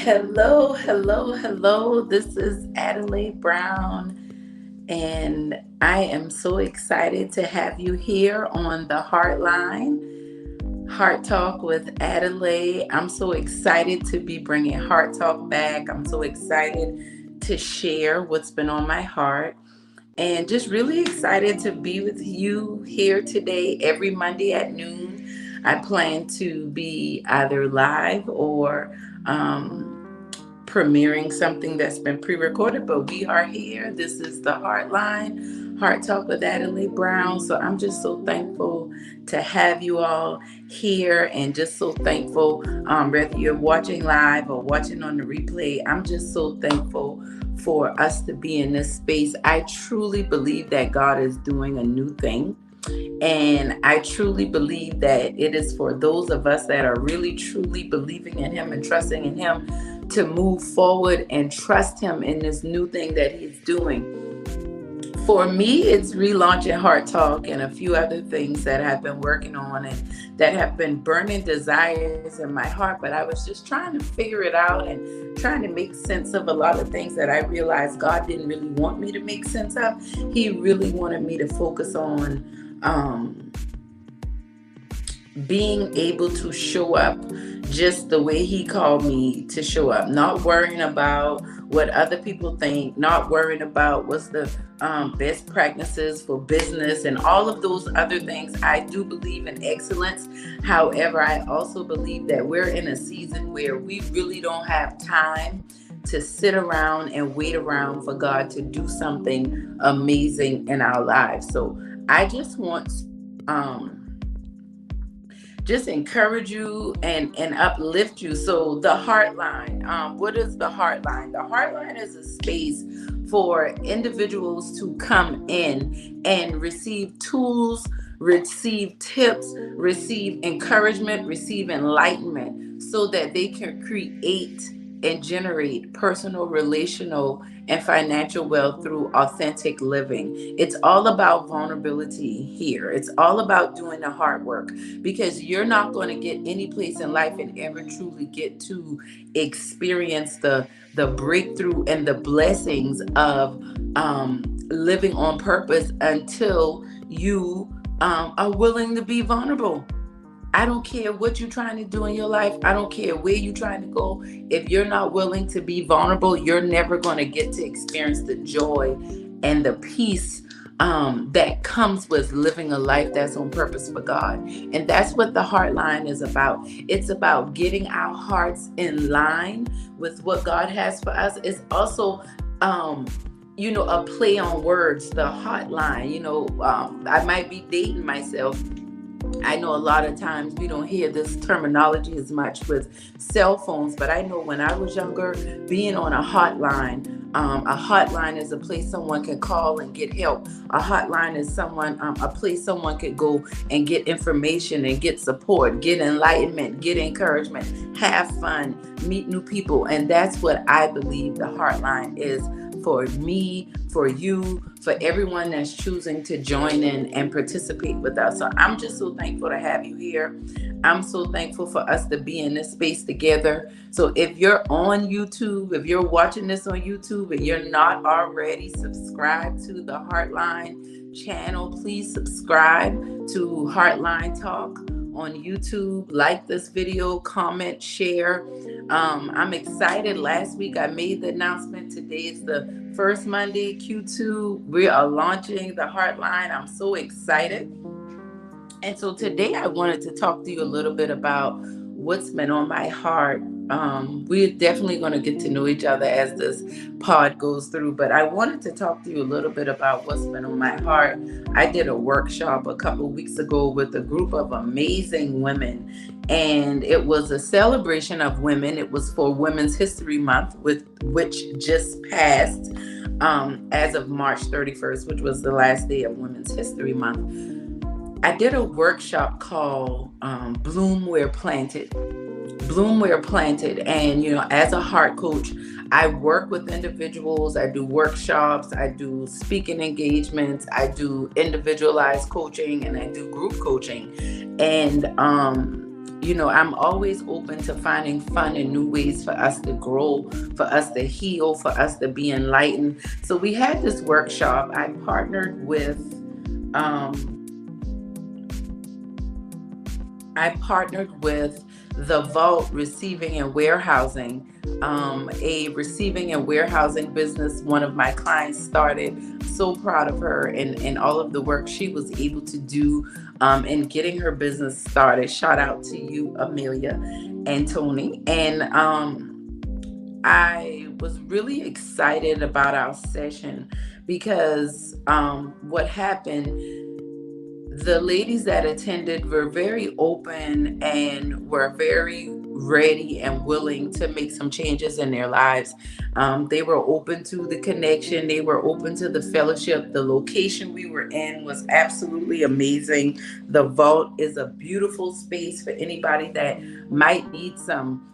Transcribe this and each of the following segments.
Hello, hello, hello. This is Adelai Brown, and I am so excited to have you here on the HeartLine, Heart Talk with Adelai. I'm so excited to be bringing Heart Talk back. I'm so excited to share what's been on my heart, and just really excited to be with you here today every Monday at noon. I plan to be either live or premiering something that's been pre-recorded, but we are here. This is the Heartline, Heart Talk with Adelai Brown. So I'm just so thankful to have you all here, and just so thankful, whether you're watching live or watching on the replay. I'm just so thankful for us to be in this space. I truly believe that God is doing a new thing. And I truly believe that it is for those of us that are really, truly believing in Him and trusting in Him to move forward and trust Him in this new thing that He's doing. For me, it's relaunching Heart Talk and a few other things that I've been working on and that have been burning desires in my heart. But I was just trying to figure it out and trying to make sense of a lot of things that I realized God didn't really want me to make sense of. He really wanted me to focus on being able to show up just the way He called me to show up, not worrying about what other people think, not worrying about what's the best practices for business and all of those other things. I do believe in excellence. However, I also believe that we're in a season where we really don't have time to sit around and wait around for God to do something amazing in our lives. So I just want just encourage you and uplift you. So the Heartline, what is the Heartline? The Heartline is a space for individuals to come in and receive tools, receive tips, receive encouragement, receive enlightenment, so that they can create and generate personal, relational, and financial wealth through authentic living. It's all about vulnerability here. It's all about doing the hard work, because you're not going to get any place in life and ever truly get to experience the breakthrough and the blessings of living on purpose until you are willing to be vulnerable. I don't care what you're trying to do in your life. I don't care where you're trying to go. If you're not willing to be vulnerable, you're never going to get to experience the joy and the peace that comes with living a life that's on purpose for God. And that's what the Heartline is about. It's about getting our hearts in line with what God has for us. It's also a play on words, the hotline. I might be dating myself. I know a lot of times we don't hear this terminology as much with cell phones, but I know when I was younger, being on a hotline is a place someone can call and get help. A hotline is a place someone could go and get information and get support, get enlightenment, get encouragement, have fun, meet new people. And that's what I believe the Heartline is for me, for you, for everyone that's choosing to join in and participate with us. So I'm just so thankful to have you here. I'm so thankful for us to be in this space together. So if you're on YouTube, if you're watching this on YouTube and you're not already subscribed to the Heartline channel, please subscribe to Heartline Talk on YouTube. Like this video, comment, share. I'm excited. Last week I made the announcement. Today is the first Monday, Q2. We are launching the Heartline. I'm so excited. And so today I wanted to talk to you a little bit about what's been on my heart. We're definitely going to get to know each other as this pod goes through, but I wanted to talk to you a little bit about what's been on my heart. I did a workshop a couple of weeks ago with a group of amazing women, and it was a celebration of women. It was for Women's History Month, which just passed as of March 31st, which was the last day of Women's History Month. I did a workshop called Bloom Where Planted. Bloom Where Planted. And, as a heart coach, I work with individuals. I do workshops. I do speaking engagements. I do individualized coaching, and I do group coaching. And I'm always open to finding fun and new ways for us to grow, for us to heal, for us to be enlightened. So we had this workshop. Um, I partnered with the Vault Receiving and Warehousing, a receiving and warehousing business one of my clients started. So proud of her and all of the work she was able to do in getting her business started. Shout out to you, Amelia and Tony. And I was really excited about our session because what happened, the ladies that attended were very open and were very ready and willing to make some changes in their lives. They were open to the connection, they were open to the fellowship. The location we were in was absolutely amazing. The Vault is a beautiful space for anybody that might need some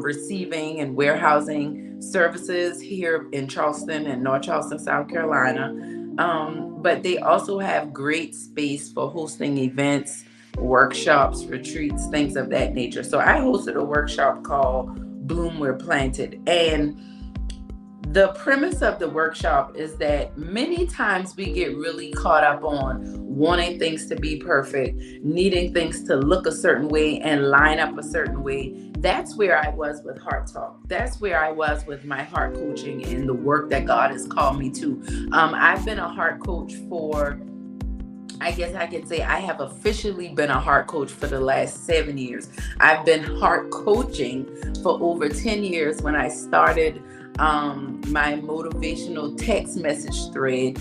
receiving and warehousing services here in Charleston and North Charleston, South Carolina. But they also have great space for hosting events, workshops, retreats, things of that nature. So I hosted a workshop called Bloom Where Planted. And the premise of the workshop is that many times we get really caught up on wanting things to be perfect, needing things to look a certain way and line up a certain way. That's where I was with Heart Talk. That's where I was with my heart coaching and the work that God has called me to. I've been a heart coach for, I guess I could say I have officially been a heart coach for the last 7 years. I've been heart coaching for over 10 years when I started my motivational text message thread,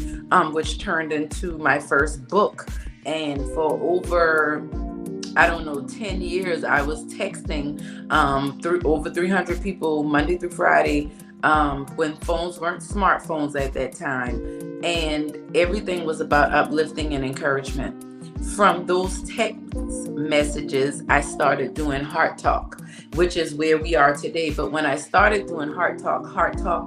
which turned into my first book. And for over, I don't know, 10 years, I was texting through over 300 people Monday through Friday, when phones weren't smartphones at that time. And everything was about uplifting and encouragement. From those text messages, I started doing Heart Talk, which is where we are today. But when I started doing Heart Talk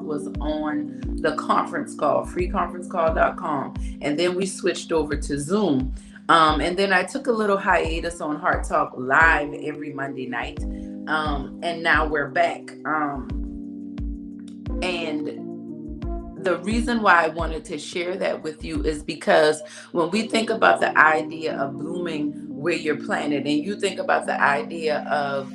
was on the conference call, freeconferencecall.com. And then we switched over to Zoom. And then I took a little hiatus on Heart Talk live every Monday night. And now we're back. And the reason why I wanted to share that with you is because when we think about the idea of blooming where you're planted, and you think about the idea of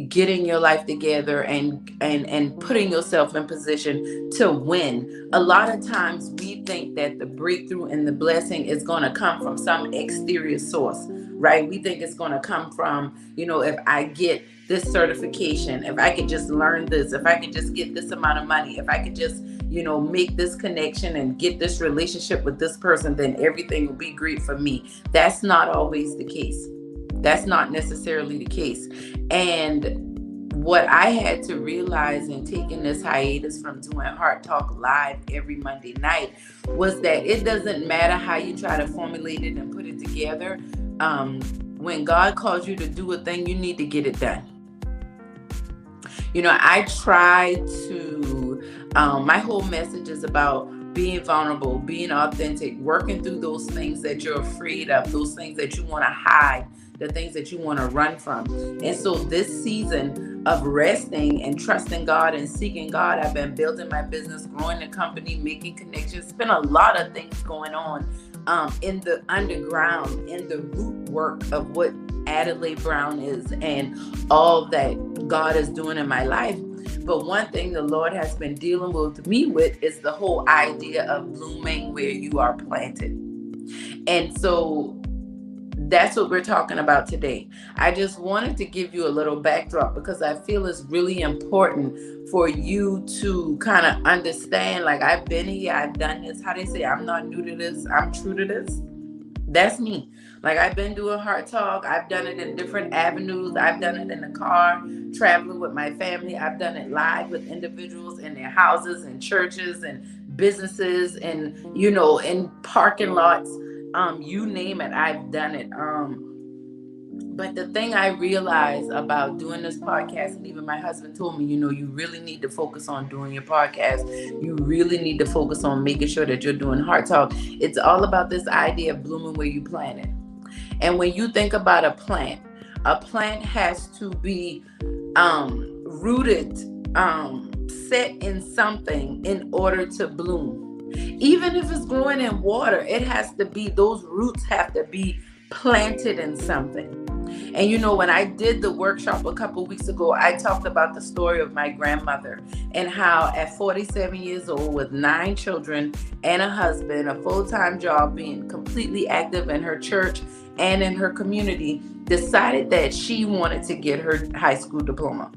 getting your life together and putting yourself in position to win, a lot of times we think that the breakthrough and the blessing is going to come from some exterior source, right? We think it's going to come from, if I get this certification, if I could just learn this, if I could just get this amount of money, if I could just, make this connection and get this relationship with this person, then everything will be great for me. That's not always the case. That's not necessarily the case. And what I had to realize in taking this hiatus from doing Heart Talk live every Monday night was that it doesn't matter how you try to formulate it and put it together. When God calls you to do a thing, you need to get it done. I try to, my whole message is about being vulnerable, being authentic, working through those things that you're afraid of, those things that you want to hide, the things that you want to run from. And so this season of resting and trusting God and seeking God, I've been building my business, growing the company, making connections. It's been a lot of things going on in the underground, in the root work of what Adelai Brown is and all that God is doing in my life. But one thing the Lord has been dealing with me with is the whole idea of blooming where you are planted. And so that's what we're talking about today. I just wanted to give you a little backdrop because I feel it's really important for you to kind of understand, like, I've been here, I've done this. How they say, I'm not new to this, I'm true to this. That's me. Like, I've been doing Heart Talk. I've done it in different avenues. I've done it in the car, traveling with my family. I've done it live with individuals in their houses and churches and businesses and, in parking lots. You name it, I've done it. But the thing I realized about doing this podcast, and even my husband told me, you really need to focus on doing your podcast. You really need to focus on making sure that you're doing Heart Talk. It's all about this idea of blooming where you plant it. And when you think about a plant, a plant has to be rooted, set in something in order to bloom. Even if it's growing in water, it has to be, those roots have to be planted in something. And when I did the workshop a couple weeks ago, I talked about the story of my grandmother and how at 47 years old, with 9 children and a husband, a full-time job, being completely active in her church and in her community, decided that she wanted to get her high school diploma.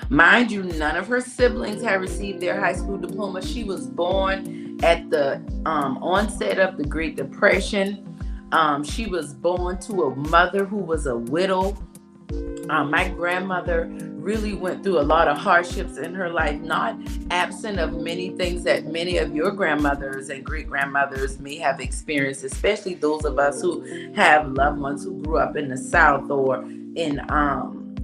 Mind you, none of her siblings had received their high school diploma. She was born at the onset of the Great Depression. She was born to a mother who was a widow. My grandmother really went through a lot of hardships in her life, not absent of many things that many of your grandmothers and great-grandmothers may have experienced, especially those of us who have loved ones who grew up in the South or in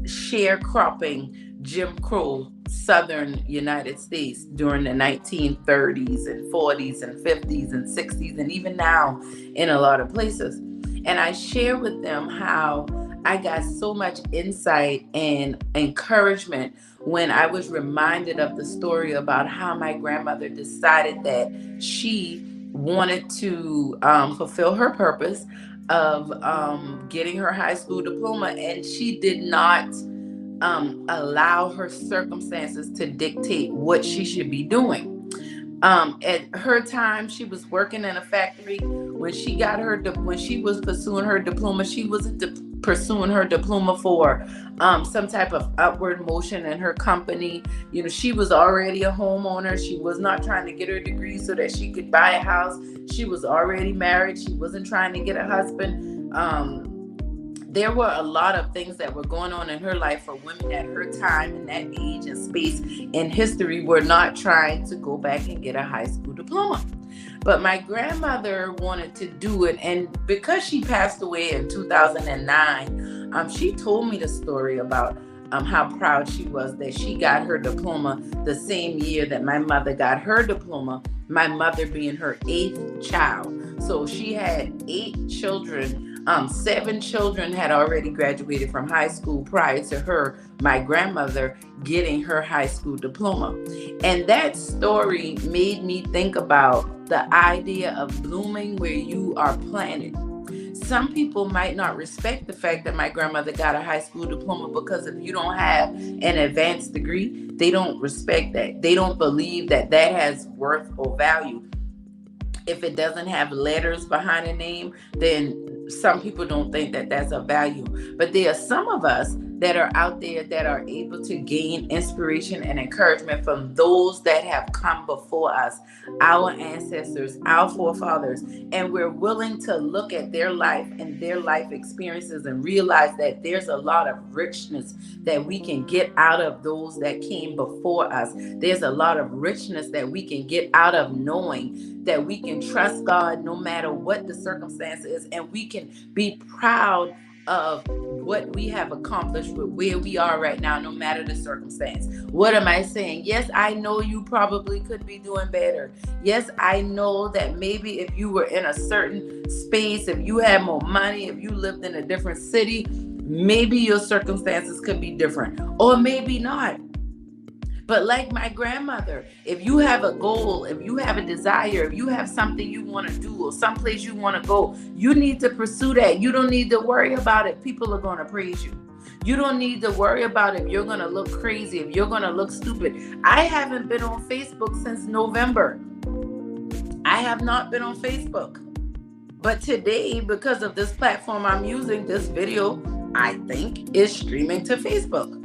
sharecropping Jim Crow Southern United States during the 1930s and 40s and 50s and 60s, and even now in a lot of places. And I share with them how I got so much insight and encouragement when I was reminded of the story about how my grandmother decided that she wanted to fulfill her purpose of getting her high school diploma, and she did not allow her circumstances to dictate what she should be doing. At her time, she was working in a factory. When she was pursuing her diploma, she wasn't pursuing her diploma for some type of upward motion in her company. She was already a homeowner. She was not trying to get her degree so that she could buy a house. She was already married. She wasn't trying to get a husband. There were a lot of things that were going on in her life for women at her time and that age and space in history were not trying to go back and get a high school diploma. But my grandmother wanted to do it, and because she passed away in 2009, she told me the story about how proud she was that she got her diploma the same year that my mother got her diploma, my mother being her 8th child. So she had 8 children. 7 children had already graduated from high school prior to her, my grandmother, getting her high school diploma. And that story made me think about the idea of blooming where you are planted. Some people might not respect the fact that my grandmother got a high school diploma, because if you don't have an advanced degree, they don't respect that. They don't believe that that has worth or value. If it doesn't have letters behind a name, then some people don't think that that's of value. But there are some of us that are out there that are able to gain inspiration and encouragement from those that have come before us, our ancestors, our forefathers, and we're willing to look at their life and their life experiences and realize that there's a lot of richness that we can get out of those that came before us. There's a lot of richness that we can get out of knowing that we can trust God no matter what the circumstance is, and we can be proud of what we have accomplished with where we are right now, no matter the circumstance. What am I saying? Yes, I know you probably could be doing better. Yes, I know that maybe if you were in a certain space, if you had more money, if you lived in a different city, maybe your circumstances could be different, or maybe not. But like my grandmother, if you have a goal, if you have a desire, if you have something you want to do or someplace you want to go, you need to pursue that. You don't need to worry about it. People are going to praise you. You don't need to worry about if you're going to look crazy, if you're going to look stupid. I haven't been on Facebook since November. I have not been on Facebook. But today, because of this platform I'm using, this video, I think, is streaming to Facebook.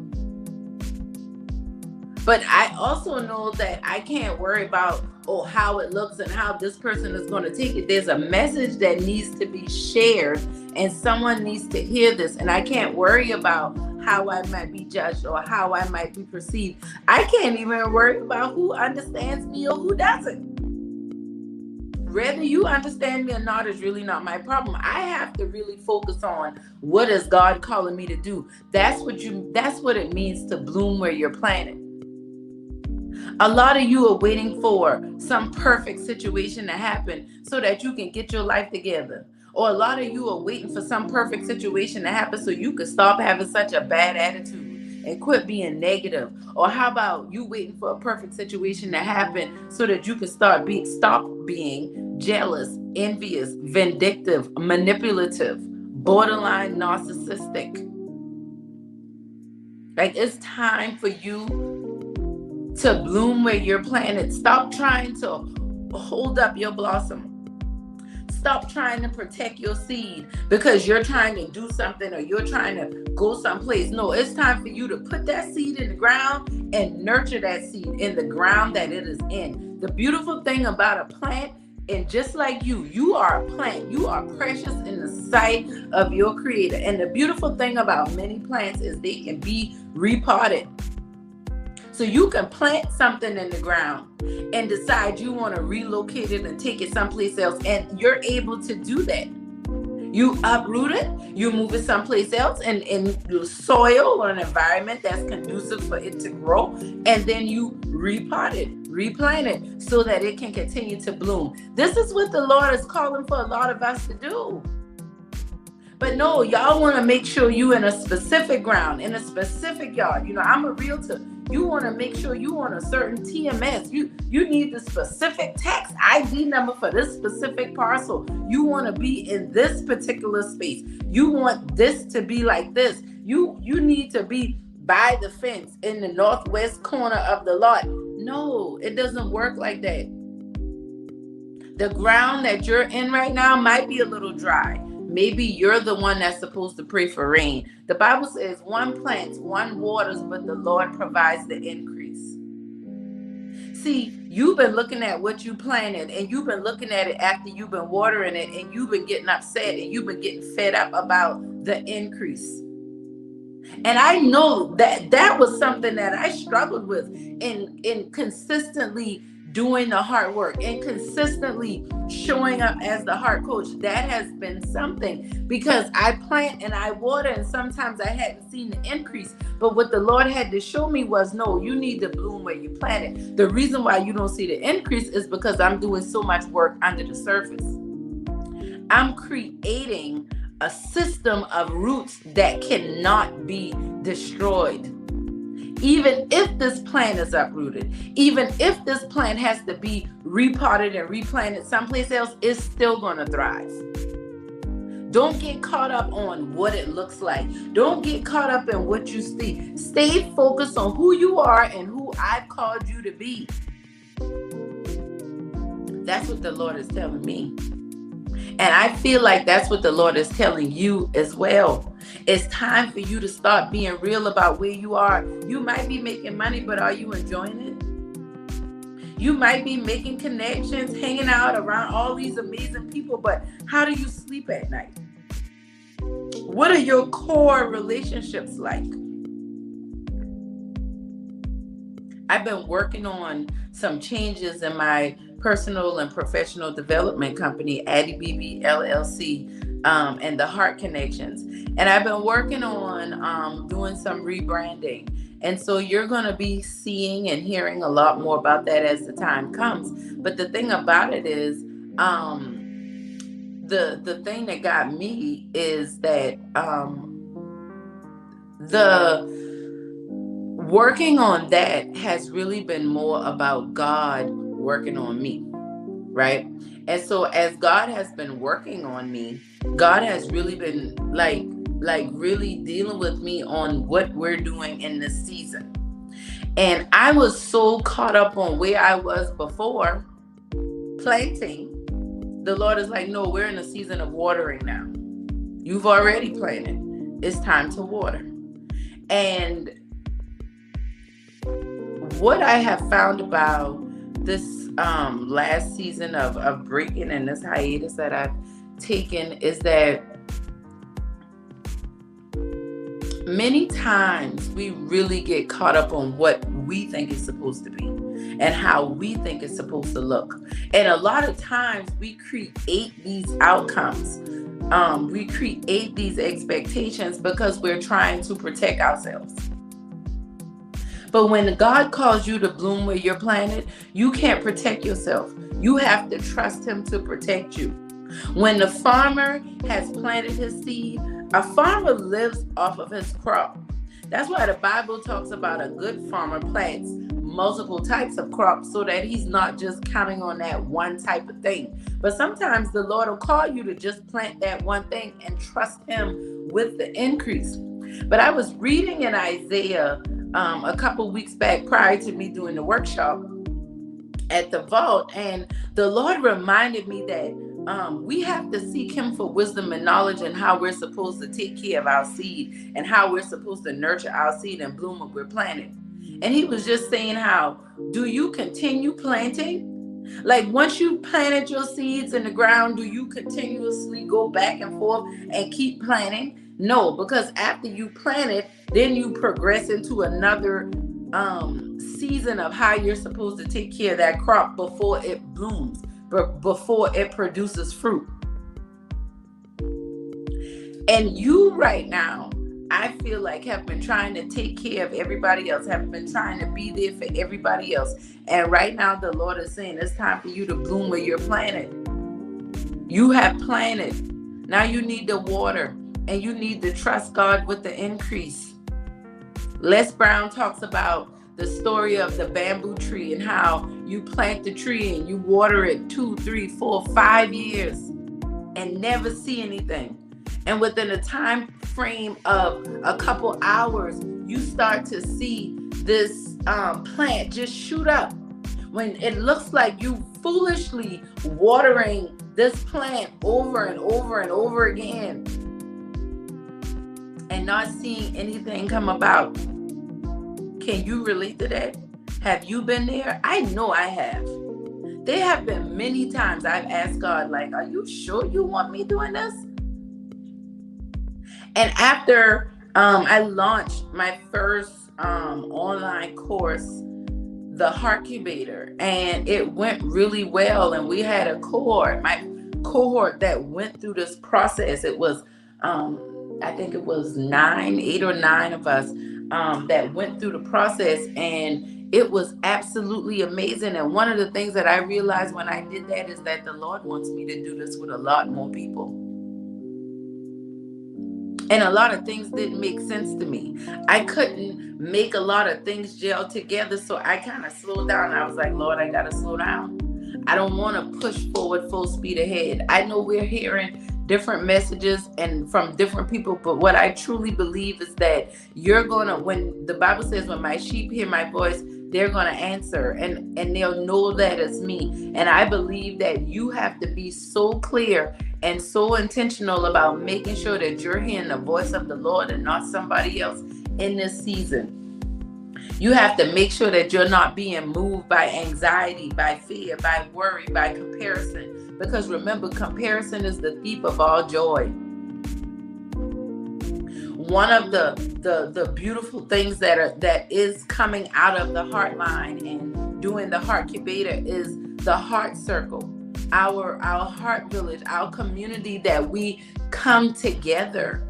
But I also know that I can't worry about, how it looks and how this person is going to take it. There's a message that needs to be shared, and someone needs to hear this. And I can't worry about how I might be judged or how I might be perceived. I can't even worry about who understands me or who doesn't. Whether you understand me or not is really not my problem. I have to really focus on what is God calling me to do. That's what it means to bloom where you're planted. A lot of you are waiting for some perfect situation to happen so that you can get your life together. Or a lot of you are waiting for some perfect situation to happen so you could stop having such a bad attitude and quit being negative. Or how about you waiting for a perfect situation to happen so that you can stop being jealous, envious, vindictive, manipulative, borderline narcissistic. Like, it's time for you to bloom where you're planted. Stop trying to hold up your blossom. Stop trying to protect your seed because you're trying to do something or you're trying to go someplace. No, it's time for you to put that seed in the ground and nurture that seed in the ground that it is in. The beautiful thing about a plant, and just like you are a plant. You are precious in the sight of your creator. And the beautiful thing about many plants is they can be repotted. So you can plant something in the ground and decide you want to relocate it and take it someplace else. And you're able to do that. You uproot it, you move it someplace else in soil or an environment that's conducive for it to grow. And then you repot it, replant it so that it can continue to bloom. This is what the Lord is calling for a lot of us to do. But no, y'all want to make sure you in a specific ground, in a specific yard. I'm a realtor. You want to make sure you on a certain TMS. You need the specific tax ID number for this specific parcel. You want to be in this particular space. You want this to be like this. You need to be by the fence in the northwest corner of the lot. No, it doesn't work like that. The ground that you're in right now might be a little dry. Maybe you're the one that's supposed to pray for rain. The Bible says one plants, one waters, but the Lord provides the increase. See, you've been looking at what you planted and you've been looking at it after you've been watering it and you've been getting upset and you've been getting fed up about the increase. And I know that was something that I struggled with in consistently doing the hard work and consistently showing up as the heart coach. That has been something because I plant and I water and sometimes I hadn't seen the increase. But what the Lord had to show me was, no, you need to bloom where you planted. The reason why you don't see the increase is because I'm doing so much work under the surface. I'm creating a system of roots that cannot be destroyed. Even if this plant is uprooted, even if this plant has to be repotted and replanted someplace else, it's still going to thrive. Don't get caught up on what it looks like. Don't get caught up in what you see. Stay focused on who you are and who I've called you to be. That's what the Lord is telling me. And I feel like that's what the Lord is telling you as well. It's time for you to start being real about where you are. You might be making money, but are you enjoying it? You might be making connections, hanging out around all these amazing people, but how do you sleep at night? What are your core relationships like? I've been working on some changes in my personal and professional development company, Adelai LLC, and the HeartConnections. And I've been working on doing some rebranding. And so you're going to be seeing and hearing a lot more about that as the time comes. But the thing about it is, the thing that got me is that the working on that has really been more about God working on me, right? And so as God has been working on me, God has really been like really dealing with me on what we're doing in this season. And I was so caught up on where I was before planting. The Lord is like, no, we're in a season of watering now. You've already planted. It's time to water. And what I have found about this last season of breaking and this hiatus that I've taken is that many times we really get caught up on what we think it's supposed to be and how we think it's supposed to look. And a lot of times we create these outcomes. We create these expectations because we're trying to protect ourselves. But when God calls you to bloom where you're planted, you can't protect yourself. You have to trust Him to protect you. When the farmer has planted his seed, a farmer lives off of his crop. That's why the Bible talks about a good farmer plants multiple types of crops so that he's not just counting on that one type of thing. But sometimes the Lord will call you to just plant that one thing and trust him with the increase. But I was reading in Isaiah a couple weeks back prior to me doing the workshop at the vault, and the Lord reminded me that we have to seek him for wisdom and knowledge and how we're supposed to take care of our seed and how we're supposed to nurture our seed and bloom what we're planting. And he was just saying, how do you continue planting? Like, once you planted your seeds in the ground, do you continuously go back and forth and keep planting? No, because after you plant it, then you progress into another season of how you're supposed to take care of that crop before it blooms, before it produces fruit. And you right now, I feel like, have been trying to take care of everybody else, have been trying to be there for everybody else. And right now the Lord is saying it's time for you to bloom where you're planted. You have planted. Now you need the water, and you need to trust God with the increase. Les Brown talks about the story of the bamboo tree and how you plant the tree and you water it 2, 3, 4, 5 years and never see anything. And within a time frame of a couple hours, you start to see this plant just shoot up. When it looks like you foolishly watering this plant over and over and over again and not seeing anything come about. Can you relate to that? Have you been there? I know I have. There have been many times I've asked God, like, are you sure you want me doing this? And after I launched my first online course, the Heartcubator, and it went really well, and we had a cohort, my cohort, that went through this process. It was I think it was 8 or 9 of us that went through the process, and it was absolutely amazing. And one of the things that I realized when I did that is that the Lord wants me to do this with a lot more people. And a lot of things didn't make sense to me. I couldn't make a lot of things gel together, so I kind of slowed down. I was like, Lord, I gotta slow down. I don't want to push forward full speed ahead. I know we're hearing different messages and from different people, but what I truly believe is that when the Bible says, when my sheep hear my voice, they're going to answer, and they'll know that it's me. And I believe that you have to be so clear and so intentional about making sure that you're hearing the voice of the Lord and not somebody else in this season. You have to make sure that you're not being moved by anxiety, by fear, by worry, by comparison. Because remember, comparison is the thief of all joy. One of the beautiful things that is coming out of the HeartLine and doing the Heartcubator is the Heart Circle, our Heart Village, our community that we come together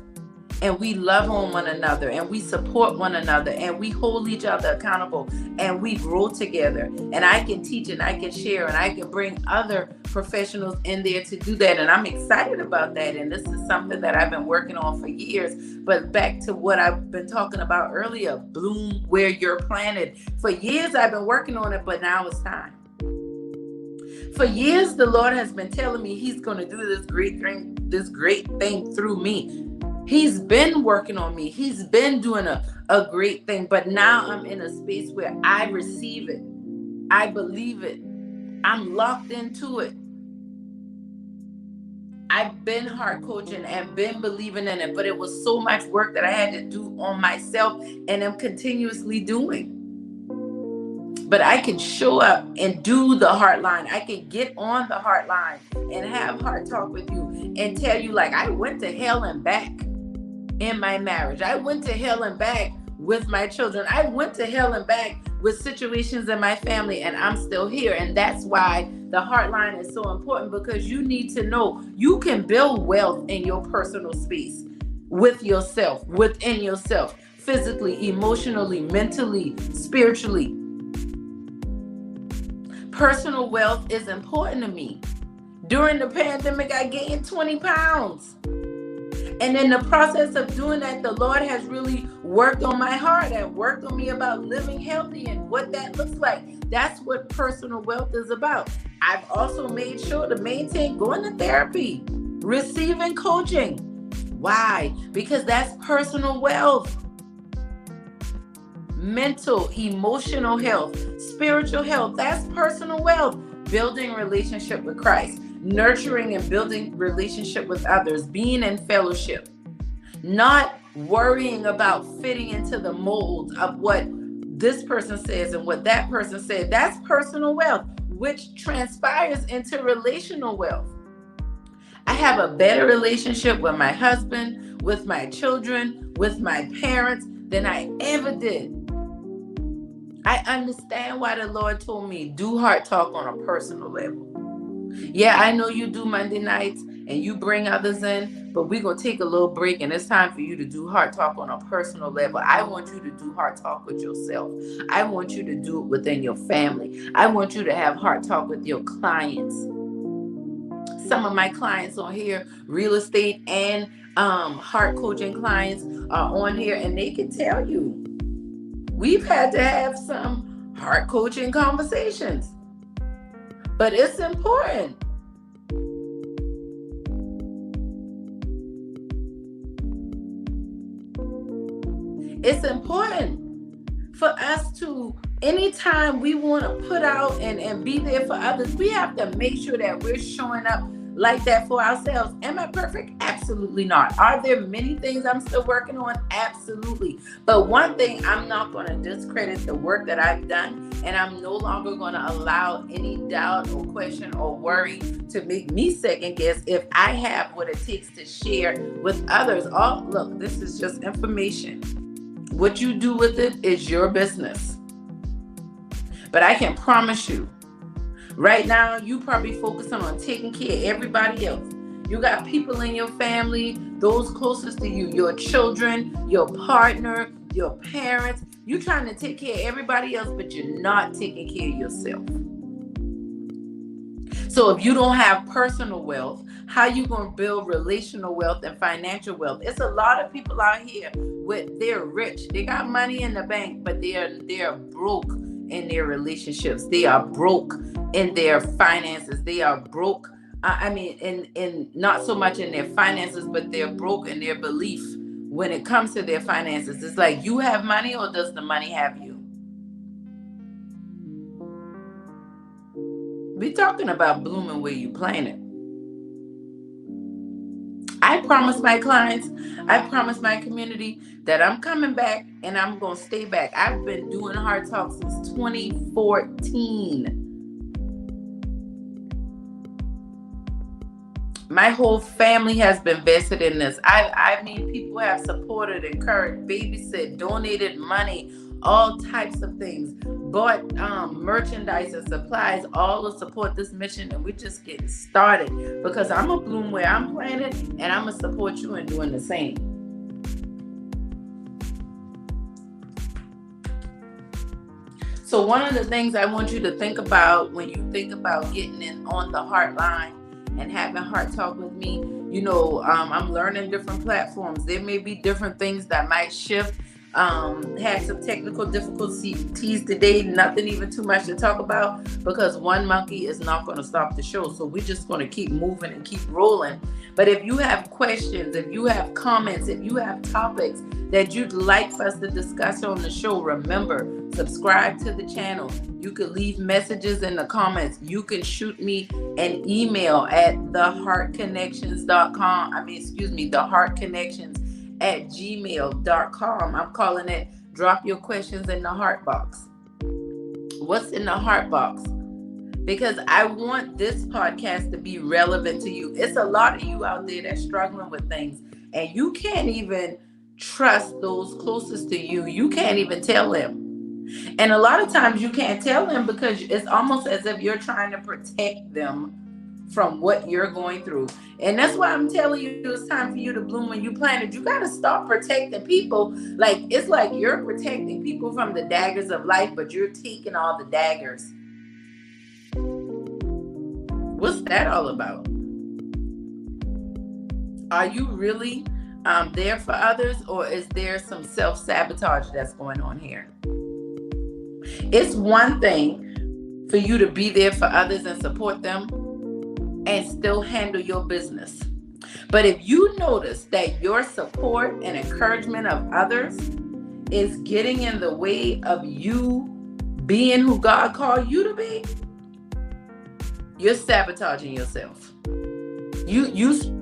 and we love on one another and we support one another and we hold each other accountable and we grow together. And I can teach and I can share and I can bring other professionals in there to do that. And I'm excited about that. And this is something that I've been working on for years. But back to what I've been talking about earlier, bloom where you're planted. For years I've been working on it, but now it's time. For years the Lord has been telling me he's going to do this great thing through me. He's been working on me. He's been doing a great thing. But now I'm in a space where I receive it. I believe it. I'm locked into it. I've been heart coaching and been believing in it, but it was so much work that I had to do on myself and I'm continuously doing. But I can show up and do the HeartLine. I can get on the HeartLine and have heart talk with you and tell you, like, I went to hell and back in my marriage. I went to hell and back with my children. I went to hell and back with situations in my family, and I'm still here. And that's why the HeartLine is so important, because you need to know you can build wealth in your personal space with yourself, within yourself, physically, emotionally, mentally, spiritually. Personal wealth is important to me. During the pandemic, I gained 20 pounds. And in the process of doing that, the Lord has really worked on my heart and worked on me about living healthy and what that looks like. That's what personal wealth is about. I've also made sure to maintain going to therapy, receiving coaching. Why? Because that's personal wealth. Mental, emotional health, spiritual health, that's personal wealth. Building relationship with Christ, nurturing and building relationship with others, being in fellowship, not worrying about fitting into the mold of what this person says and what that person said. That's personal wealth, which transpires into relational wealth. I have a better relationship with my husband, with my children, with my parents than I ever did. I understand why the Lord told me do Heart Talk on a personal level. Yeah, I know you do Monday nights and you bring others in, but we're going to take a little break and it's time for you to do Heart Talk on a personal level. I want you to do Heart Talk with yourself. I want you to do it within your family. I want you to have Heart Talk with your clients. Some of my clients on here, real estate and heart coaching clients are on here, and they can tell you we've had to have some heart coaching conversations. But it's important. It's important for us to, anytime we want to put out and be there for others, we have to make sure that we're showing up like that for ourselves. Am I perfect? Absolutely not. Are there many things I'm still working on? Absolutely. But one thing, I'm not going to discredit the work that I've done, and I'm no longer going to allow any doubt or question or worry to make me second guess if I have what it takes to share with others. Oh, look, this is just information. What you do with it is your business. But I can promise you, right now, you probably focusing on taking care of everybody else. You got people in your family, those closest to you, your children, your partner, your parents. You're trying to take care of everybody else, but you're not taking care of yourself. So if you don't have personal wealth, how you going to build relational wealth and financial wealth? It's a lot of people out here they're rich. They got money in the bank, but they're broke in their relationships. They are broke in their finances. They are broke. In not so much in their finances, but they're broke in their belief when it comes to their finances. It's like, you have money or does the money have you? We're talking about blooming where you plant it. I promise my clients, I promise my community that I'm coming back and I'm going to stay back. I've been doing Heart Talk since 2014. My whole family has been vested in this. I mean, people have supported, encouraged, babysit, donated money, all types of things, bought merchandise and supplies, all to support this mission. And we're just getting started because I'm going to bloom where I'm planted, and I'm going to support you in doing the same. So one of the things I want you to think about when you think about getting in on the HeartLine and having Heart Talk with me, I'm learning different platforms. There may be different things that might shift. Had some technical difficulties today, nothing even too much to talk about because one monkey is not going to stop the show. So we're just going to keep moving and keep rolling. But if you have questions, if you have comments, if you have topics that you'd like for us to discuss on the show, remember, subscribe to the channel. You can leave messages in the comments. You can shoot me an email at theheartconnections.com. theheartconnections@gmail.com. I'm calling it drop your questions in the heart box. What's in the heart box? Because I want this podcast to be relevant to you. It's a lot of you out there that's struggling with things, and you can't even trust those closest to you. You can't even tell them. And a lot of times you can't tell them because it's almost as if you're trying to protect them from what you're going through. And that's why I'm telling you, it's time for you to bloom when you planted. You got to stop protecting people. Like, it's like you're protecting people from the daggers of life, but you're taking all the daggers. What's that all about? Are you really there for others, or is there some self-sabotage that's going on here? It's one thing for you to be there for others and support them and still handle your business. But if you notice that your support and encouragement of others is getting in the way of you being who God called you to be, you're sabotaging yourself. You spraying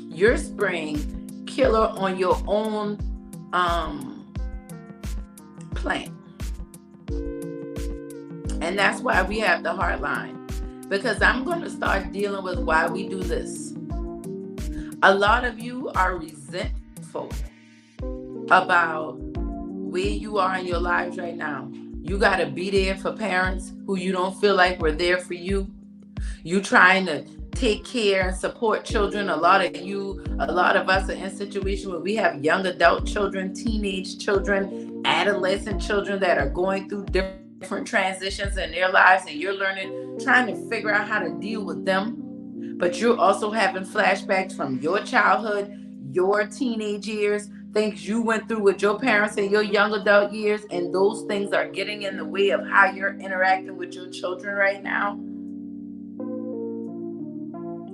you're spraying killer on your own plant. And that's why we have the HeartLine. Because I'm going to start dealing with why we do this. A lot of you are resentful about where you are in your lives right now. You got to be there for parents who you don't feel like were there for you. You trying to take care and support children. A lot of us are in situations where we have young adult children, teenage children, adolescent children that are going through different transitions in their lives, and you're trying to figure out how to deal with them. But you're also having flashbacks from your childhood, your teenage years, things you went through with your parents in your young adult years, and those things are getting in the way of how you're interacting with your children right now.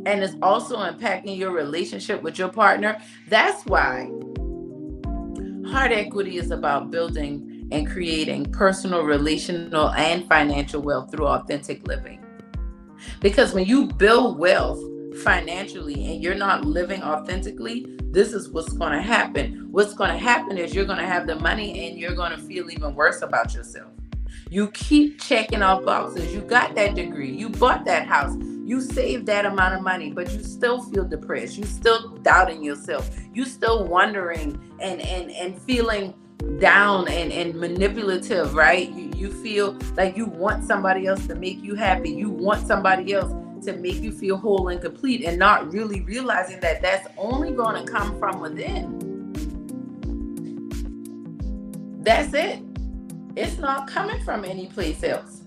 And it's also impacting your relationship with your partner. That's why Heart Equity is about building and creating personal, relational, and financial wealth through authentic living. Because when you build wealth financially and you're not living authentically, this is what's going to happen. What's going to happen is you're going to have the money and you're going to feel even worse about yourself. You keep checking off boxes. You got that degree. You bought that house. You saved that amount of money, but you still feel depressed. You still doubting yourself. You still wondering and feeling down and manipulative, right? You feel like you want somebody else to make you happy. You want somebody else to make you feel whole and complete, and not really realizing that that's only going to come from within. That's it. It's not coming from any place else.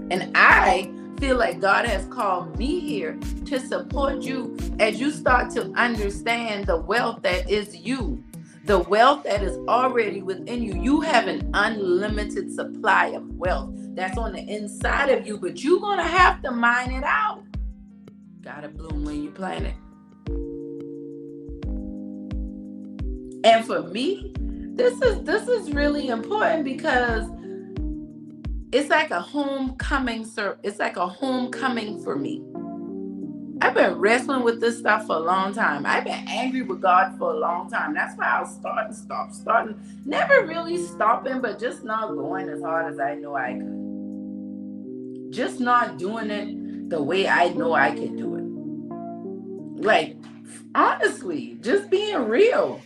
And I feel like God has called me here to support you as you start to understand the wealth that is you, the wealth that is already within you. You have an unlimited supply of wealth that's on the inside of you, but you're going to have to mine it out. Gotta bloom when you plant it. And for me, this is really important because it's like a homecoming, it's like a homecoming for me. I've been wrestling with this stuff for a long time. I've been angry with God for a long time. That's why I was starting, never really stopping, but just not going as hard as I know I could. Just not doing it the way I know I can do it. Like, honestly, just being real.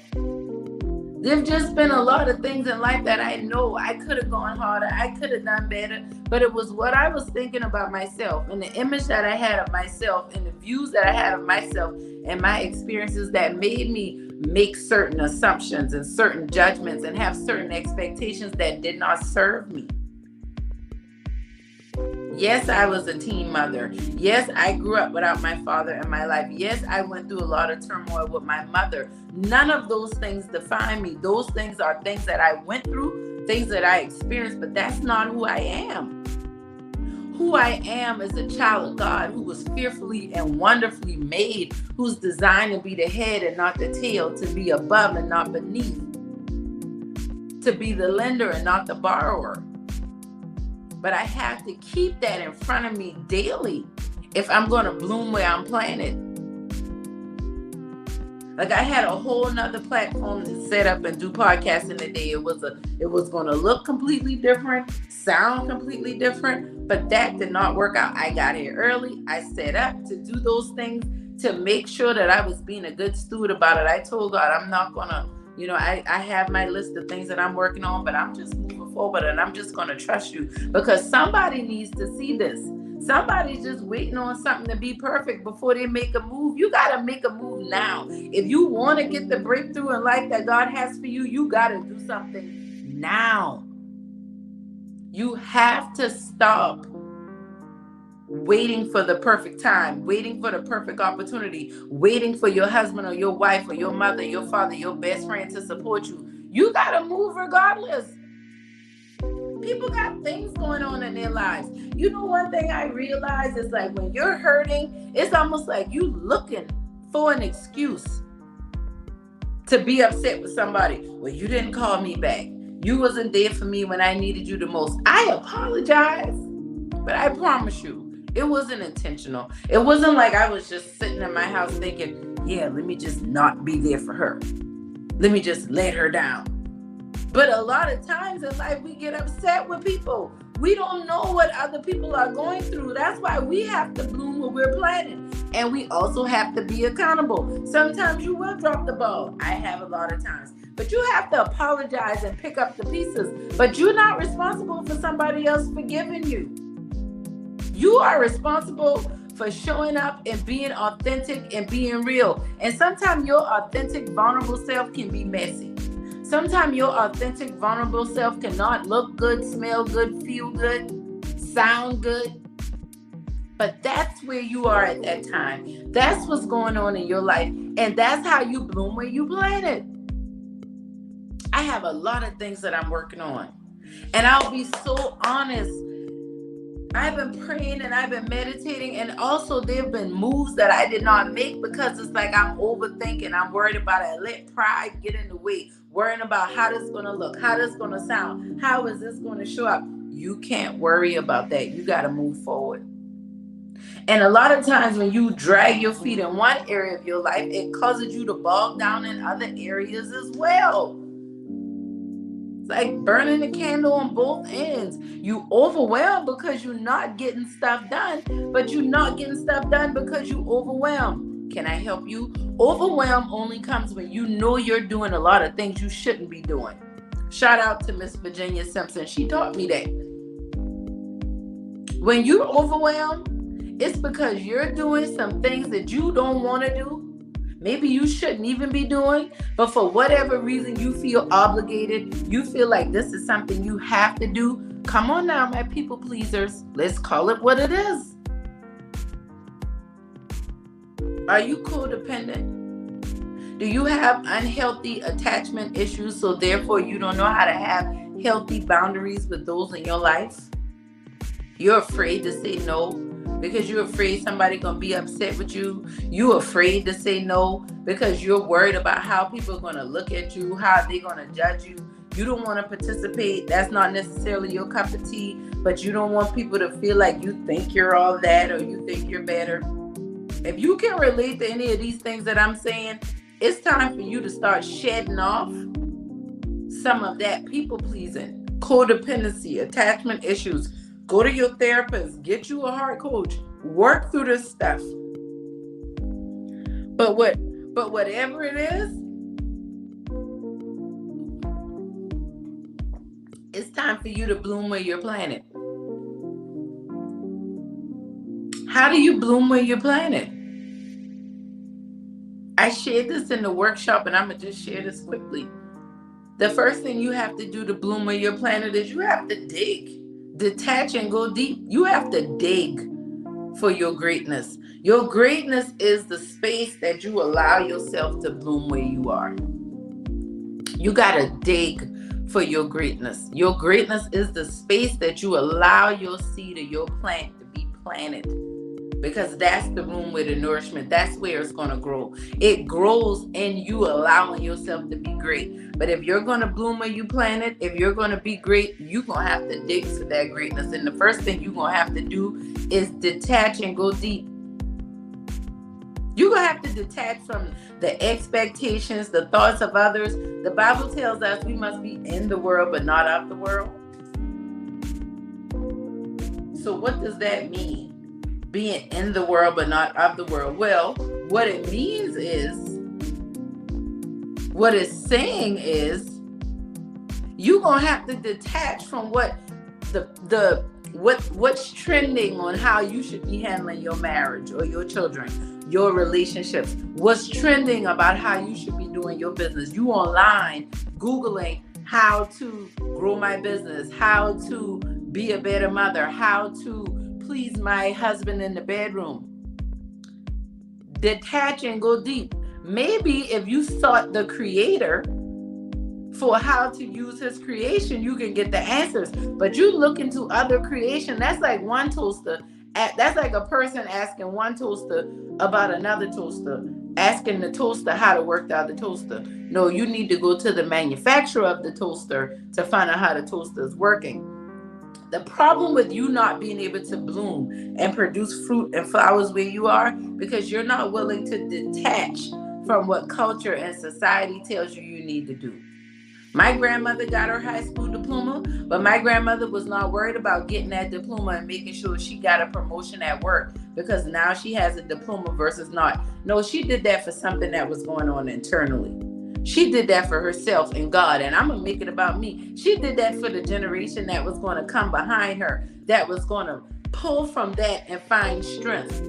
There've just been a lot of things in life that I know I could have gone harder. I could have done better. But it was what I was thinking about myself and the image that I had of myself and the views that I had of myself and my experiences that made me make certain assumptions and certain judgments and have certain expectations that did not serve me. Yes, I was a teen mother. Yes, I grew up without my father in my life. Yes, I went through a lot of turmoil with my mother. None of those things define me. Those things are things that I went through, things that I experienced, but that's not who I am. Who I am is a child of God who was fearfully and wonderfully made, who's designed to be the head and not the tail, to be above and not beneath, to be the lender and not the borrower. But I have to keep that in front of me daily if I'm going to bloom where I'm planted. Like, I had a whole nother platform to set up and do podcasting today. It was going to look completely different, sound completely different, but that did not work out. I got here early. I set up to do those things to make sure that I was being a good steward about it. I told God, I'm not going to, I have my list of things that I'm working on, but I'm just moving forward and I'm just going to trust you, because somebody needs to see this. Somebody's just waiting on something to be perfect before they make a move. You got to make a move now. If you want to get the breakthrough in life that God has for you, you got to do something now. You have to stop waiting for the perfect time, waiting for the perfect opportunity, waiting for your husband or your wife or your mother, your father, your best friend to support you. You got to move regardless. People got things going on in their lives. You know, one thing I realize is like when you're hurting, it's almost like you looking for an excuse to be upset with somebody. Well, you didn't call me back. You wasn't there for me when I needed you the most. I apologize, but I promise you, it wasn't intentional. It wasn't like I was just sitting in my house thinking, yeah, let me just not be there for her. Let me just let her down. But a lot of times in life, we get upset with people. We don't know what other people are going through. That's why we have to bloom what we're planting. And we also have to be accountable. Sometimes you will drop the ball. I have a lot of times. But you have to apologize and pick up the pieces. But you're not responsible for somebody else forgiving you. You are responsible for showing up and being authentic and being real. And sometimes your authentic, vulnerable self can be messy. Sometimes your authentic, vulnerable self cannot look good, smell good, feel good, sound good. But that's where you are at that time. That's what's going on in your life. And that's how you bloom where you planted. I have a lot of things that I'm working on. And I'll be so honest. I've been praying and I've been meditating, and also there have been moves that I did not make because it's like I'm overthinking. I'm worried about it. Let pride get in the way. Worrying about how this is going to look, how this is going to sound, how is this going to show up. You can't worry about that. You got to move forward. And a lot of times when you drag your feet in one area of your life, it causes you to bog down in other areas as well. It's like burning the candle on both ends. You overwhelmed because you're not getting stuff done, but you're not getting stuff done because you overwhelmed. Can I help you? Overwhelm only comes when you know you're doing a lot of things you shouldn't be doing. Shout out to Miss Virginia Simpson. She taught me that. When you're overwhelmed, it's because you're doing some things that you don't want to do. Maybe you shouldn't even be doing, but for whatever reason, you feel obligated. You feel like this is something you have to do. Come on now, my people pleasers. Let's call it what it is. Are you codependent? Do you have unhealthy attachment issues, so therefore you don't know how to have healthy boundaries with those in your life? You're afraid to say no because you're afraid somebody's going to be upset with you. You're afraid to say no because you're worried about how people are going to look at you, how they're going to judge you. You don't want to participate. That's not necessarily your cup of tea, but you don't want people to feel like you think you're all that or you think you're better. If you can relate to any of these things that I'm saying, it's time for you to start shedding off some of that people pleasing, codependency, attachment issues. Go to your therapist, get you a heart coach, work through this stuff. But whatever it is, it's time for you to bloom where you're planted. How do you bloom where you're planted? I shared this in the workshop, and I'm going to just share this quickly. The first thing you have to do to bloom where you're planted is you have to dig. Detach and go deep. You have to dig for your greatness. Your greatness is the space that you allow yourself to bloom where you are. You got to dig for your greatness. Your greatness is the space that you allow your seed or your plant to be planted. Because that's the room where the nourishment, that's where it's going to grow. It grows in you allowing yourself to be great. But if you're going to bloom where you planted, if you're going to be great, you're going to have to dig for that greatness. And the first thing you're going to have to do is detach and go deep. You're going to have to detach from the expectations, the thoughts of others. The Bible tells us we must be in the world, but not of the world. So what does that mean? Being in the world, but not of the world. Well, what it means is, what it's saying is, you're going to have to detach from what the What's trending on how you should be handling your marriage or your children, your relationships? What's trending about how you should be doing your business? You online Googling how to grow my business, how to be a better mother, how to please my husband in the bedroom. Detach and go deep. Maybe if you sought the creator for how to use his creation, you can get the answers. But you look into other creation, that's like one toaster. That's like a person asking one toaster about another toaster, asking the toaster how to work the other toaster. No, you need to go to the manufacturer of the toaster to find out how the toaster is working. The problem with you not being able to bloom and produce fruit and flowers where you are, because you're not willing to detach from what culture and society tells you need to do. My grandmother got her high school diploma, but my grandmother was not worried about getting that diploma and making sure she got a promotion at work because now she has a diploma versus not. No, she did that for something that was going on internally. She did that for herself and God, and I'm going to make it about me. She did that for the generation that was going to come behind her, that was going to pull from that and find strength.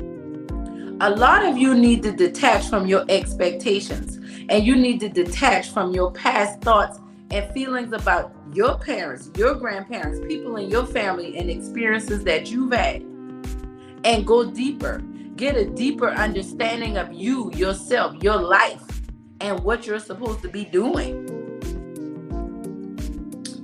A lot of you need to detach from your expectations, and you need to detach from your past thoughts and feelings about your parents, your grandparents, people in your family, and experiences that you've had, and go deeper. Get a deeper understanding of you, yourself, your life, and what you're supposed to be doing.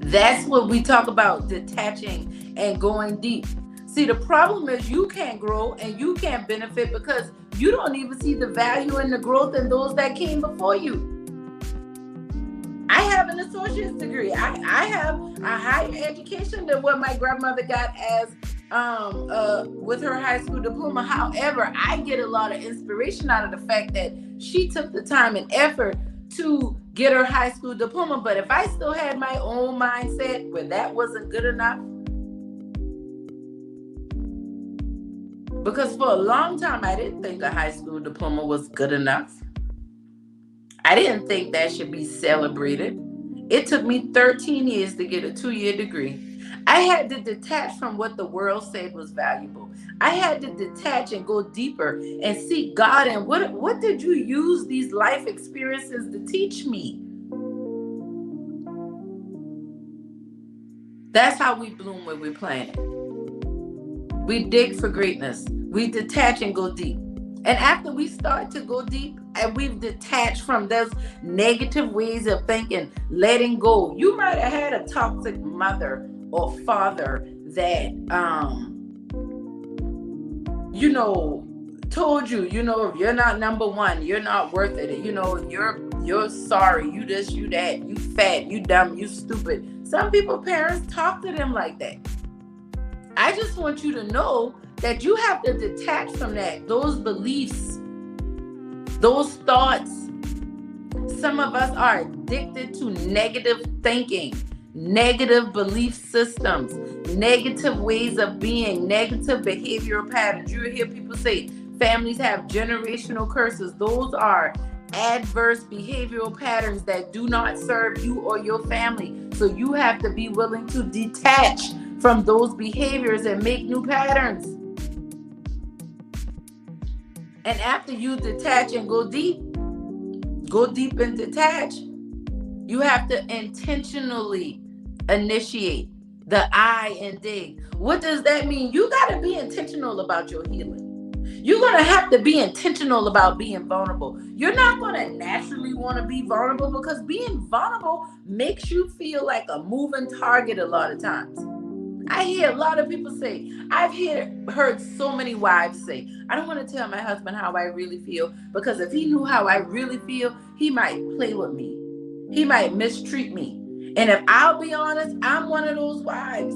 That's what we talk about, detaching and going deep. See, the problem is you can't grow and you can't benefit because you don't even see the value and the growth in those that came before you. I have an associate's degree. I have a higher education than what my grandmother got as with her high school diploma. However, I get a lot of inspiration out of the fact that she took the time and effort to get her high school diploma. But if I still had my own mindset where that wasn't good enough, because for a long time I didn't think a high school diploma was good enough. I didn't think that should be celebrated. It took me 13 years to get a 2-year degree. I had to detach from what the world said was valuable. I had to detach and go deeper and seek God. And what did you use these life experiences to teach me? That's how we bloom where we're planted. We dig for greatness. We detach and go deep. And after we start to go deep and we've detached from those negative ways of thinking, letting go. You might have had a toxic mother or father that, told you, if you're not number one, you're not worth it. You're sorry. You this, you that, you fat, you dumb, you stupid. Some people, parents talk to them like that. I just want you to know that you have to detach from that, those beliefs, those thoughts. Some of us are addicted to negative thinking, negative belief systems, negative ways of being, negative behavioral patterns. You hear people say families have generational curses. Those are adverse behavioral patterns that do not serve you or your family. So you have to be willing to detach from those behaviors and make new patterns. And after you detach and go deep and detach, you have to intentionally initiate the I and dig. What does that mean? You got to be intentional about your healing. You're going to have to be intentional about being vulnerable. You're not going to naturally want to be vulnerable because being vulnerable makes you feel like a moving target a lot of times. I hear a lot of people say, I've heard so many wives say, I don't want to tell my husband how I really feel because if he knew how I really feel, he might play with me. He might mistreat me. And if I'll be honest, I'm one of those wives.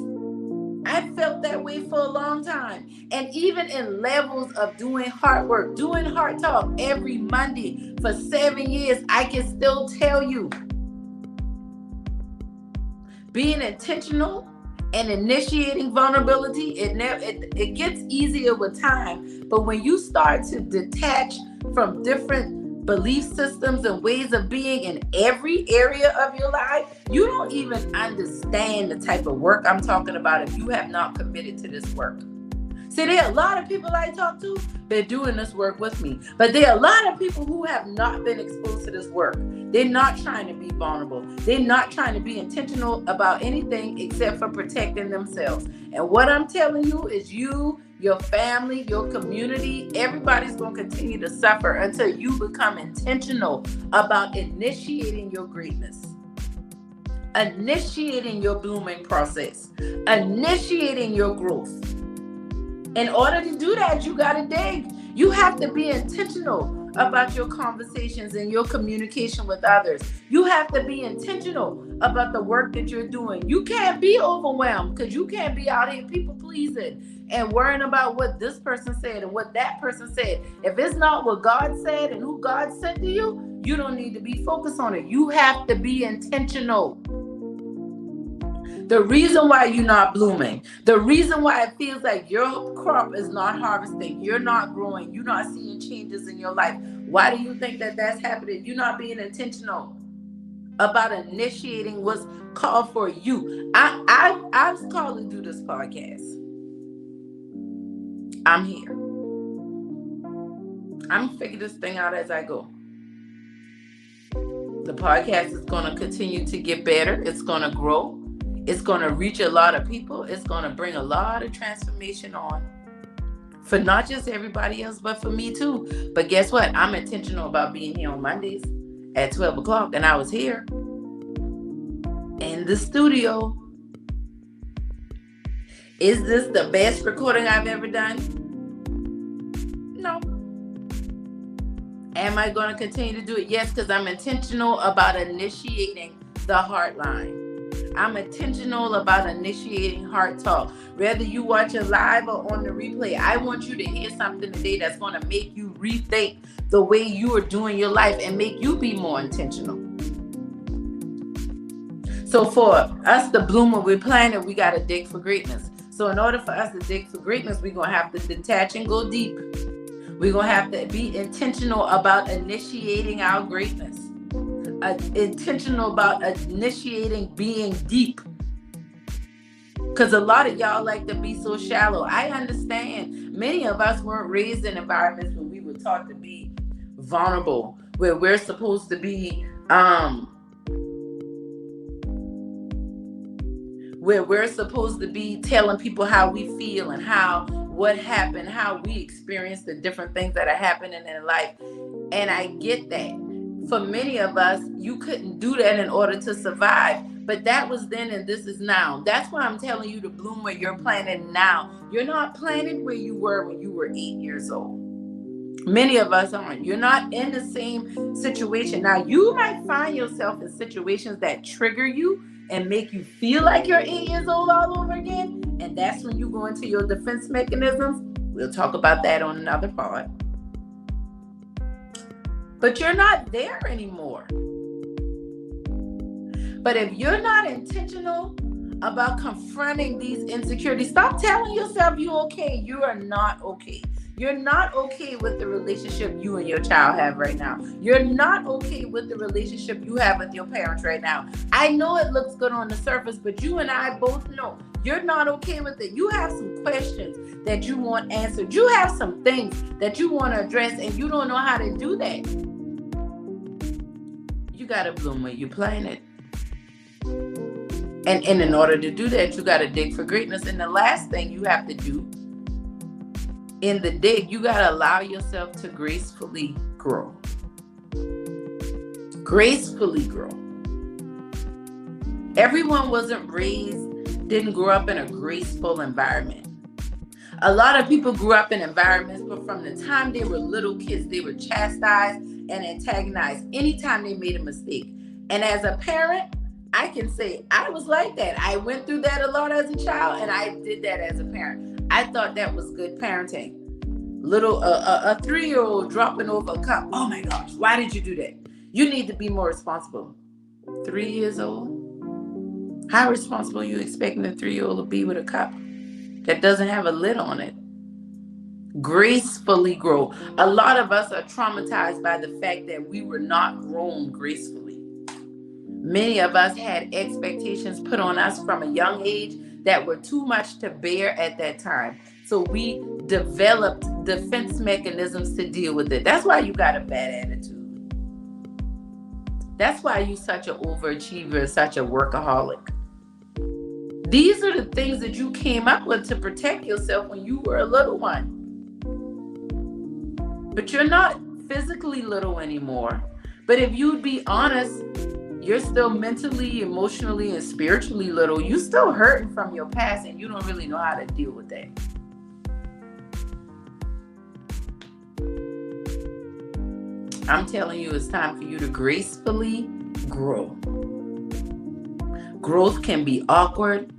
I felt that way for a long time. And even in levels of doing heart work, doing heart talk every Monday for 7 years, I can still tell you, being intentional and initiating vulnerability, it gets easier with time. But when you start to detach from different belief systems and ways of being in every area of your life, you don't even understand the type of work I'm talking about if you have not committed to this work. See, there are a lot of people I talk to, they're doing this work with me. But there are a lot of people who have not been exposed to this work. They're not trying to be vulnerable. They're not trying to be intentional about anything except for protecting themselves. And what I'm telling you is you, your family, your community, everybody's going to continue to suffer until you become intentional about initiating your greatness, initiating your blooming process, initiating your growth. In order to do that, you got to dig. You have to be intentional about your conversations and your communication with others. You have to be intentional about the work that you're doing. You can't be overwhelmed because you can't be out here people pleasing and worrying about what this person said and what that person said. If it's not what God said and who God sent to you, you don't need to be focused on it. You have to be intentional. The reason why you're not blooming, the reason why it feels like your crop is not harvesting, you're not growing, you're not seeing changes in your life. Why do you think that that's happening? You're not being intentional about initiating what's called for you. I was called to do this podcast. I'm here. I'm gonna figure this thing out as I go. The podcast is going to continue to get better. It's going to grow. It's going to reach a lot of people. It's going to bring a lot of transformation on for not just everybody else, but for me too. But guess what? I'm intentional about being here on Mondays at 12 o'clock. And I was here in the studio. Is this the best recording I've ever done? No. Am I going to continue to do it? Yes, because I'm intentional about initiating the HeartLine. I'm intentional about initiating HeartTalk. Whether you watch it live or on the replay, I want you to hear something today that's going to make you rethink the way you are doing your life and make you be more intentional. So for us to bloom when we're planning, we got to dig for greatness. So in order for us to dig for greatness, we're going to have to detach and go deep. We're going to have to be intentional about initiating our greatness. Intentional about initiating being deep. Because a lot of y'all like to be so shallow. I understand. Many of us weren't raised in environments where we were taught to be vulnerable, where we're supposed to be telling people how we feel and what happened, how we experience the different things that are happening in life. And I get that. For many of us, you couldn't do that in order to survive. But that was then and this is now. That's why I'm telling you to bloom where you're planning now. You're not planning where you were when you were 8 years old. Many of us aren't. You're not in the same situation. Now, you might find yourself in situations that trigger you and make you feel like you're 8 years old all over again. And that's when you go into your defense mechanisms. We'll talk about that on another part. But you're not there anymore. But if you're not intentional about confronting these insecurities, stop telling yourself you're okay. You are not okay. You're not okay with the relationship you and your child have right now. You're not okay with the relationship you have with your parents right now. I know it looks good on the surface, but you and I both know you're not okay with it. You have some questions that you want answered. You have some things that you want to address, and you don't know how to do that. You got to bloom when you plan it. And in order to do that, you got to dig for greatness. And the last thing you have to do in the dig, you got to allow yourself to gracefully grow. Gracefully grow. Everyone didn't grow up in a graceful environment. A lot of people grew up in environments, but from the time they were little kids, they were chastised and antagonized anytime they made a mistake. And as a parent, I can say I was like that. I went through that a lot as a child, and I did that as a parent. I thought that was good parenting. A 3-year-old dropping over a cup. Oh my gosh, why did you do that? You need to be more responsible. 3 years old? How responsible are you expecting a 3-year-old to be with a cup that doesn't have a lid on it? Gracefully grow. A lot of us are traumatized by the fact that we were not grown gracefully. Many of us had expectations put on us from a young age that were too much to bear at that time. So we developed defense mechanisms to deal with it. That's why you got a bad attitude. That's why you're such an overachiever, such a workaholic. These are the things that you came up with to protect yourself when you were a little one. But you're not physically little anymore. But if you'd be honest, you're still mentally, emotionally, and spiritually little. You still hurting from your past, and you don't really know how to deal with that. I'm telling you, it's time for you to gracefully grow. Growth can be awkward.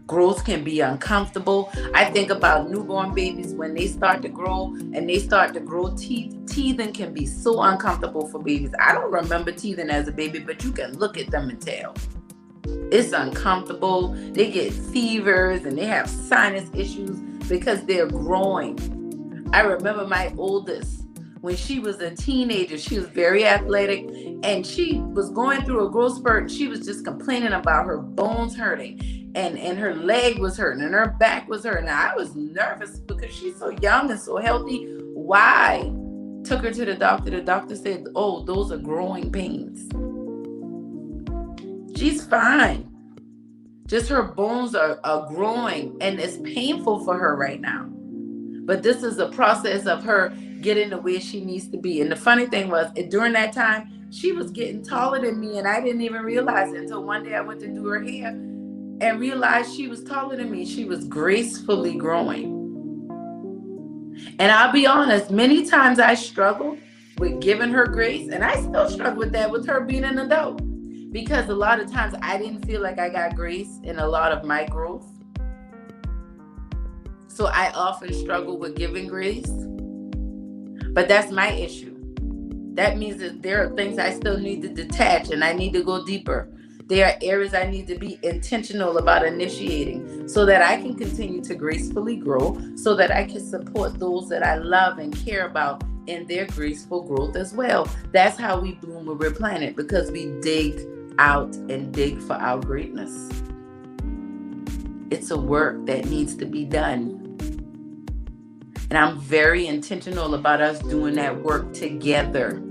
Growth can be uncomfortable. I think about newborn babies when they start to grow and they start to grow teeth. Teething can be so uncomfortable for babies. I don't remember teething as a baby, but you can look at them and tell. It's uncomfortable. They get fevers and they have sinus issues because they're growing. I remember my oldest, when she was a teenager, she was very athletic and she was going through a growth spurt and she was just complaining about her bones hurting. And her leg was hurting and her back was hurting. I was nervous because she's so young and so healthy. Why? Took her to the doctor. The doctor said, oh, those are growing pains. She's fine. Just her bones are growing and it's painful for her right now. But this is a process of her getting to where she needs to be. And the funny thing was, during that time, she was getting taller than me and I didn't even realize it until one day I went to do her hair and realized she was taller than me. She was gracefully growing. And I'll be honest, many times I struggled with giving her grace, and I still struggle with that with her being an adult. Because a lot of times I didn't feel like I got grace in a lot of my growth. So I often struggle with giving grace. But that's my issue. That means that there are things I still need to detach and I need to go deeper. There are areas I need to be intentional about initiating so that I can continue to gracefully grow, so that I can support those that I love and care about in their graceful growth as well. That's how we bloom where we're planted, because we dig out and dig for our greatness. It's a work that needs to be done. And I'm very intentional about us doing that work together.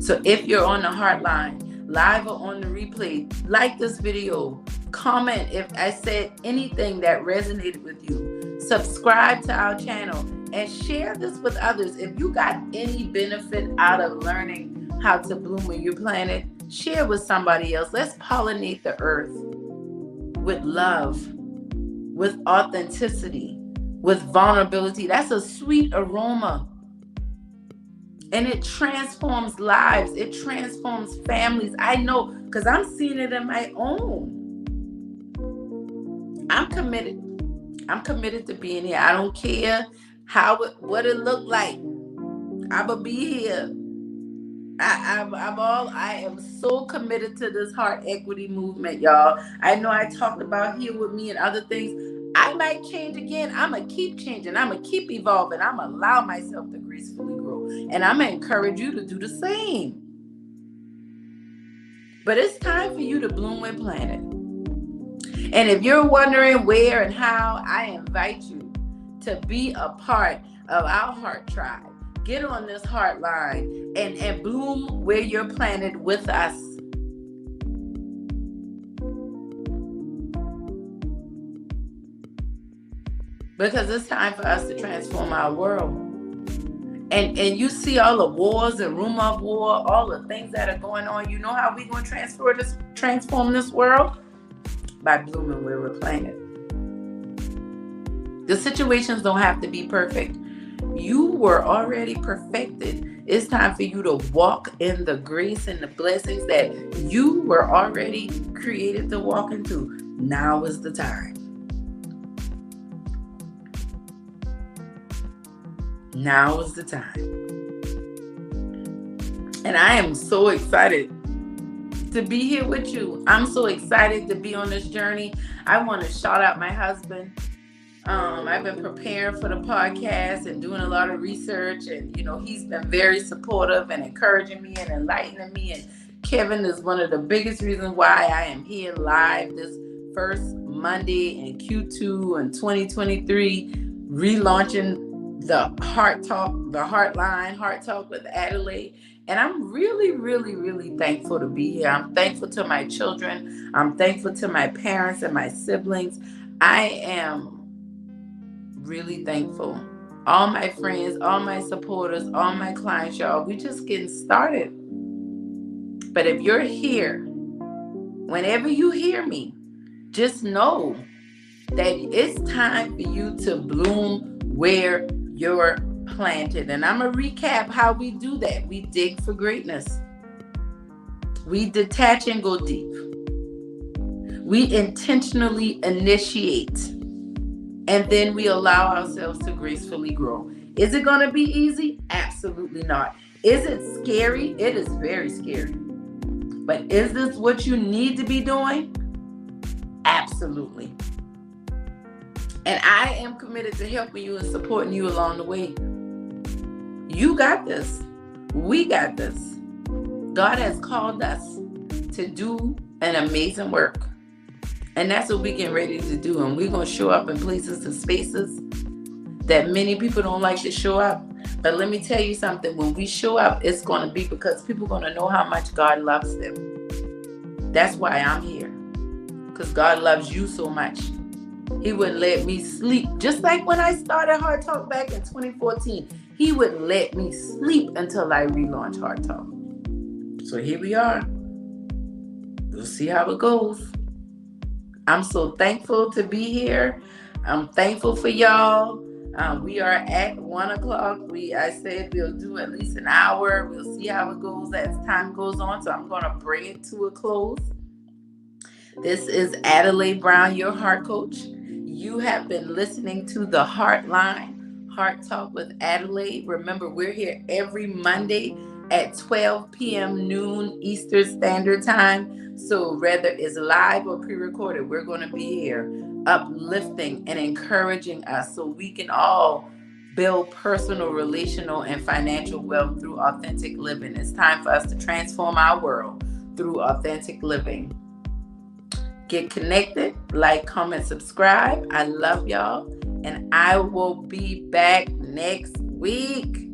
So if you're on the HeartLine, live or on the replay, like this video, comment if I said anything that resonated with you, subscribe to our channel, and share this with others. If you got any benefit out of learning how to bloom where you're planted, share with somebody else. Let's pollinate the earth with love, with authenticity, with vulnerability. That's a sweet aroma. And it transforms lives. It transforms families. I know, because I'm seeing it in my own. I'm committed. I'm committed to being here. I don't care what it look like. I'ma be here. I am so committed to this heart equity movement, y'all. I know I talked about Here With Me and other things. I might change again. I'm going to keep changing. I'm going to keep evolving. I'm going to allow myself to gracefully grow. And I'm going to encourage you to do the same. But it's time for you to bloom where planted. And if you're wondering where and how, I invite you to be a part of our Heart Tribe. Get on this HeartLine and bloom where you're planted with us. Because it's time for us to transform our world. And you see all the wars and rumor of war, all the things that are going on. You know how we're going to transform this world? By blooming where we're planted. The situations don't have to be perfect. You were already perfected. It's time for you to walk in the grace and the blessings that you were already created to walk into. Now is the time. Now is the time. And I am so excited to be here with you. I'm so excited to be on this journey. I want to shout out my husband. I've been preparing for the podcast and doing a lot of research, and he's been very supportive and encouraging me and enlightening me. And Kevin is one of the biggest reasons why I am here live this first Monday in Q2 in 2023, relaunching the HeartTalk, the HeartLine, HeartTalk with Adelai. And I'm really, really, really thankful to be here. I'm thankful to my children. I'm thankful to my parents and my siblings. I am really thankful. All my friends, all my supporters, all my clients, y'all, we just getting started. But if you're here, whenever you hear me, just know that it's time for you to bloom where you're planted. And I'm going to recap how we do that. We dig for greatness. We detach and go deep. We intentionally initiate. And then we allow ourselves to gracefully grow. Is it going to be easy? Absolutely not. Is it scary? It is very scary. But is this what you need to be doing? Absolutely. And I am committed to helping you and supporting you along the way. You got this. We got this. God has called us to do an amazing work. And that's what we're getting ready to do. And we're going to show up in places and spaces that many people don't like to show up. But let me tell you something. When we show up, it's going to be because people are going to know how much God loves them. That's why I'm here. Because God loves you so much. He wouldn't let me sleep. Just like when I started HeartTalk back in 2014. He wouldn't let me sleep until I relaunched HeartTalk. So here we are. We'll see how it goes. I'm so thankful to be here. I'm thankful for y'all. We are at 1 o'clock. I said we'll do at least an hour. We'll see how it goes as time goes on. So I'm going to bring it to a close. This is Adelai Brown, your heart coach. You have been listening to the HeartLine, Heart Talk with Adelai. Remember, we're here every Monday at 12 p.m. noon Eastern Standard Time. So whether it's live or pre-recorded, we're going to be here uplifting and encouraging us so we can all build personal, relational, and financial wealth through authentic living. It's time for us to transform our world through authentic living. Get connected, like, comment, subscribe. I love y'all, and I will be back next week.